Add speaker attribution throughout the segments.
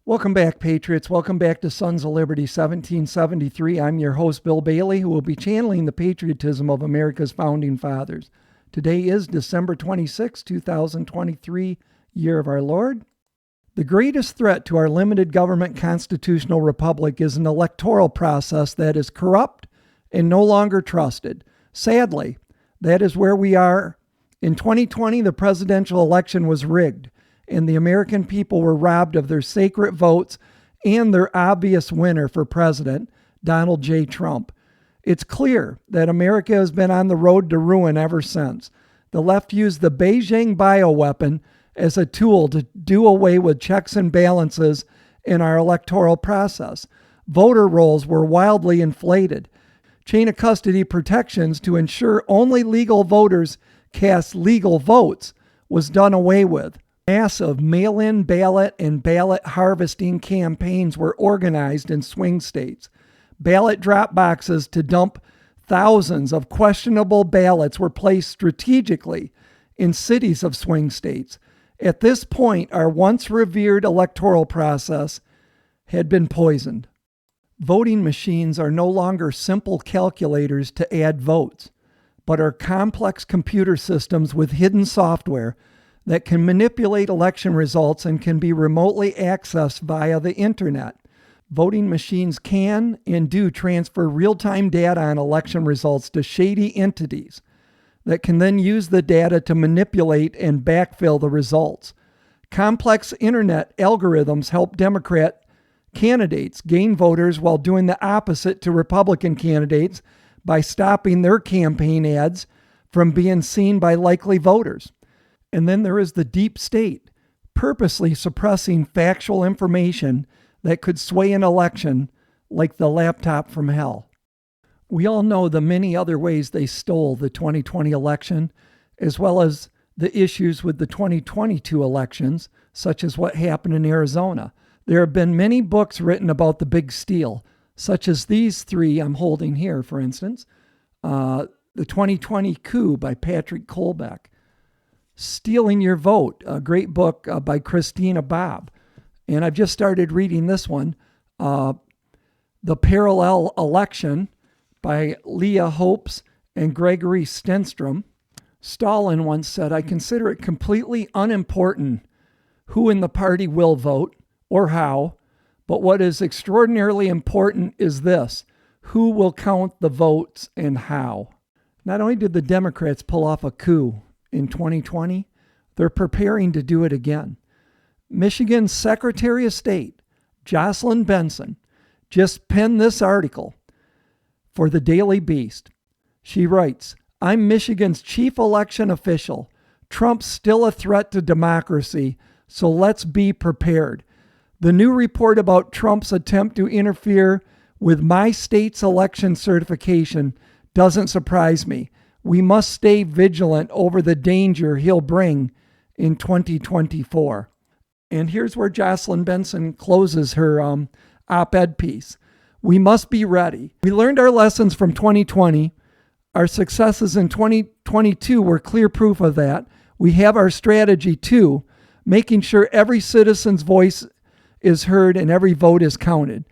Speaker 1: Welcome back, Patriots. Welcome back to Sons of Liberty 1773. I'm your host, Bill Bailey, who will be channeling the patriotism of America's founding fathers. Today is December 26, 2023, year of our Lord. The greatest threat to our limited government constitutional republic is an electoral process that is corrupt and no longer trusted. Sadly, that is where we are. In 2020, the presidential election was rigged, and the American people were robbed of their sacred votes and their obvious winner for president, Donald J. Trump. It's clear that America has been on the road to ruin ever since. The left used the Beijing bioweapon as a tool to do away with checks and balances in our electoral process. Voter rolls were wildly inflated. Chain of custody protections to ensure only legal voters cast legal votes was done away with. Massive mail-in ballot and ballot harvesting campaigns were organized in swing states. Ballot drop boxes to dump thousands of questionable ballots were placed strategically in cities of swing states. At this point, our once revered electoral process had been poisoned. Voting machines are no longer simple calculators to add votes, but are complex computer systems with hidden software that can manipulate election results and can be remotely accessed via the internet. Voting machines can and do transfer real-time data on election results to shady entities that can then use the data to manipulate and backfill the results. Complex internet algorithms help Democrat candidates gain voters while doing the opposite to Republican candidates by stopping their campaign ads from being seen by likely voters. And then there is the deep state, purposely suppressing factual information that could sway an election like the laptop from hell. We all know the many other ways they stole the 2020 election, as well as the issues with the 2022 elections, such as what happened in Arizona. There have been many books written about the big steal, such as these three I'm holding here, for instance. The 2020 Coup by Patrick Colbeck. Stealing Your Vote, a great book by Christina Bobb. And I've just started reading this one, The Parallel Election by Leah Hopes and Gregory Stenstrom. Stalin once said, "I consider it completely unimportant who in the party will vote or how, but what is extraordinarily important is this: who will count the votes and how." Not only did the Democrats pull off a coup in 2020, they're preparing to do it again. Michigan's Secretary of State, Jocelyn Benson, just penned this article for the Daily Beast. She writes, "I'm Michigan's chief election official. Trump's still a threat to democracy, so let's be prepared. The new report about Trump's attempt to interfere with my state's election certification doesn't surprise me. We must stay vigilant over the danger he'll bring in 2024. And here's where Jocelyn Benson closes her op-ed piece. "We must be ready. We learned our lessons from 2020. Our successes in 2022 were clear proof of that. We have our strategy too, making sure every citizen's voice is heard and every vote is counted.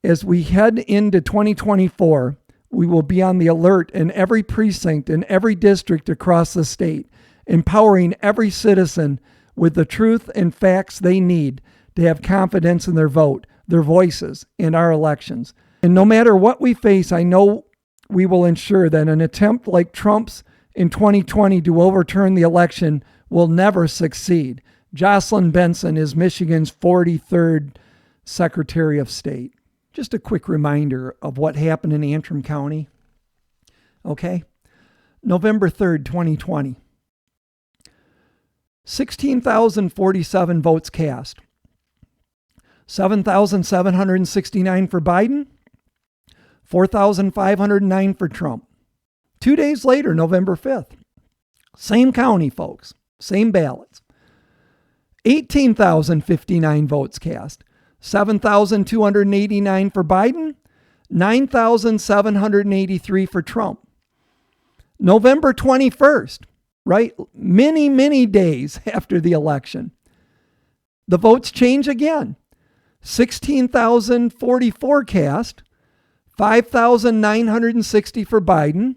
Speaker 1: As we head into 2024, we will be on the alert in every precinct and every district across the state, empowering every citizen with the truth and facts they need to have confidence in their vote, their voices, and our elections. And no matter what we face, I know we will ensure that an attempt like Trump's in 2020 to overturn the election will never succeed." Jocelyn Benson is Michigan's 43rd Secretary of State. Just a quick reminder of what happened in Antrim County. Okay. November 3rd, 2020. 16,047 votes cast. 7,769 for Biden. 4,509 for Trump. 2 days later, November 5th. Same county, folks. Same ballots. 18,059 votes cast. 7,289 for Biden, 9,783 for Trump. November 21st, right? Many days after the election. The votes change again. 16,044 cast, 5,960 for Biden,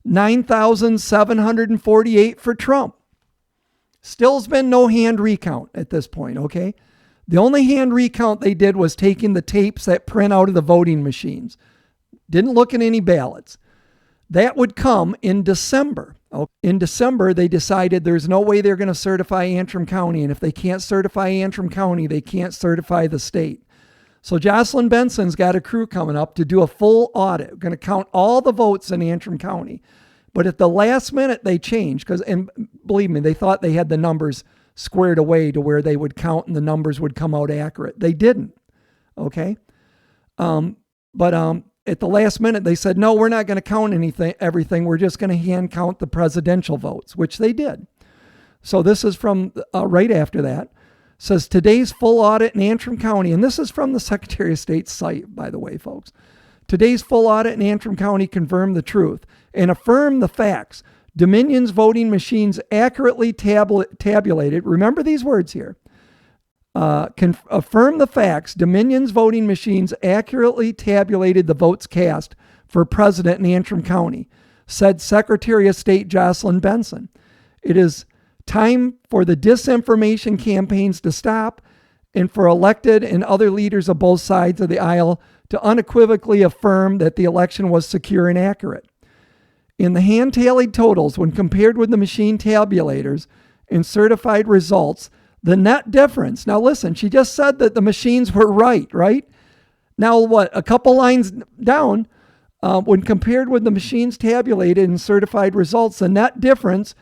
Speaker 1: 9,748 for Trump. Still's been no hand recount at this point, okay? The only hand recount they did was taking the tapes that print out of the voting machines. Didn't look at any ballots. That would come in December. In December, they decided there's no way they're going to certify Antrim County, and if they can't certify Antrim County, they can't certify the state. So Jocelyn Benson's got a crew coming up to do a full audit. We're going to count all the votes in Antrim County. But at the last minute, they changed, and believe me, they thought they had the numbers squared away to where they would count and the numbers would come out accurate. They didn't, okay? But at the last minute, they said, no, we're not going to count everything. We're just going to hand count the presidential votes, which they did. So this is from right after that. It says, today's full audit in Antrim County, and this is from the Secretary of State's site, by the way, folks. Today's full audit in Antrim County confirmed the truth and affirmed the facts. Dominion's voting machines accurately tabulated. Remember these words here. Affirm the facts. Dominion's voting machines accurately tabulated the votes cast for president in Antrim County, said Secretary of State Jocelyn Benson. It is time for the disinformation campaigns to stop and for elected and other leaders of both sides of the aisle to unequivocally affirm that the election was secure and accurate. In the hand-tallied totals, when compared with the machine tabulators and certified results, the net difference, now listen, she just said that the machines were right? Now what, a couple lines down, when compared with the machines tabulated and certified results, the net difference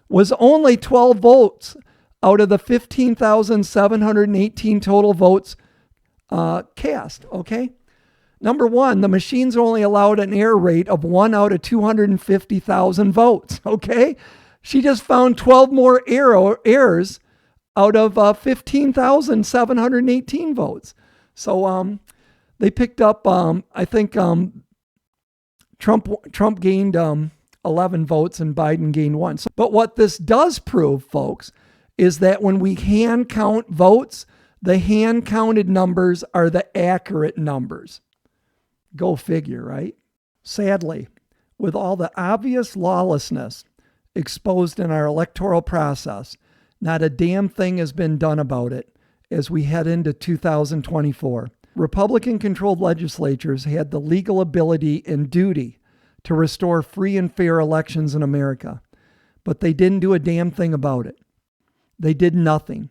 Speaker 1: was only 12 votes out of the 15,718 total votes cast, okay? Number one, the machines only allowed an error rate of 1 out of 250,000 votes, okay? She just found 12 more errors out of 15,718 votes. So they picked up, I think Trump gained 11 votes and Biden gained 1. So, but what this does prove, folks, is that when we hand count votes, the hand counted numbers are the accurate numbers. Go figure, right? Sadly, with all the obvious lawlessness exposed in our electoral process, not a damn thing has been done about it as we head into 2024. Republican-controlled legislatures had the legal ability and duty to restore free and fair elections in America, but they didn't do a damn thing about it. They did nothing.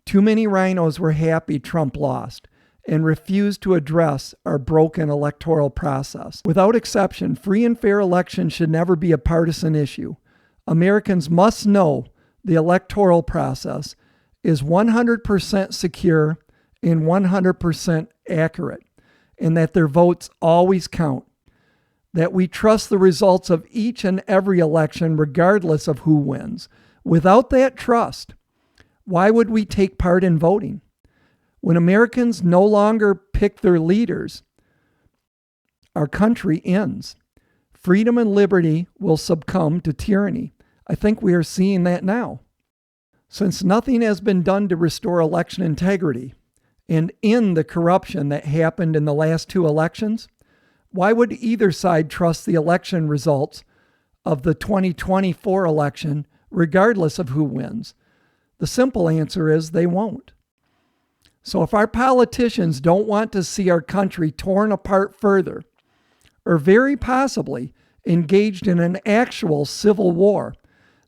Speaker 1: Too many rhinos were happy Trump lost and refused to address our broken electoral process. Without exception, free and fair elections should never be a partisan issue. Americans must know the electoral process is 100% secure and 100% accurate, and that their votes always count. That we trust the results of each and every election regardless of who wins. Without that trust, why would we take part in voting? When Americans no longer pick their leaders, our country ends. Freedom and liberty will succumb to tyranny. I think we are seeing that now. Since nothing has been done to restore election integrity and end the corruption that happened in the last two elections, why would either side trust the election results of the 2024 election regardless of who wins? The simple answer is they won't. So if our politicians don't want to see our country torn apart further, or very possibly engaged in an actual civil war,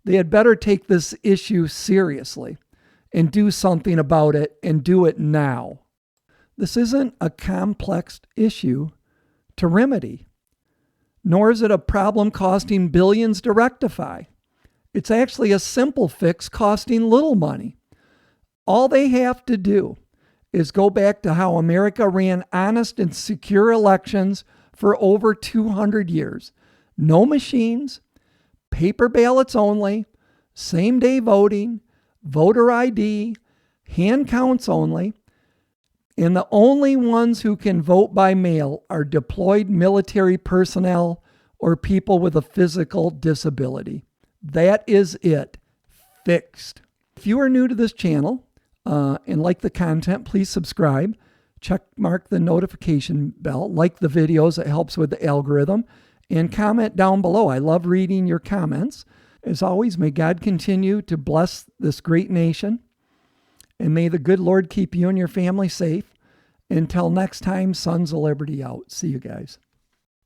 Speaker 1: they had better take this issue seriously and do something about it, and do it now. This isn't a complex issue to remedy, nor is it a problem costing billions to rectify. It's actually a simple fix costing little money. All they have to do is go back to how America ran honest and secure elections for over 200 years. No machines, paper ballots only, same-day voting, voter ID, hand counts only, and the only ones who can vote by mail are deployed military personnel or people with a physical disability. That is it. Fixed. If you are new to this channel and like the content, please subscribe. check mark the notification bell, like the videos, it helps with the algorithm, and comment down below. I love reading your comments. As always, may God continue to bless this great nation, and may the good Lord keep you and your family safe. Until next time, Sons of Liberty out. See you guys.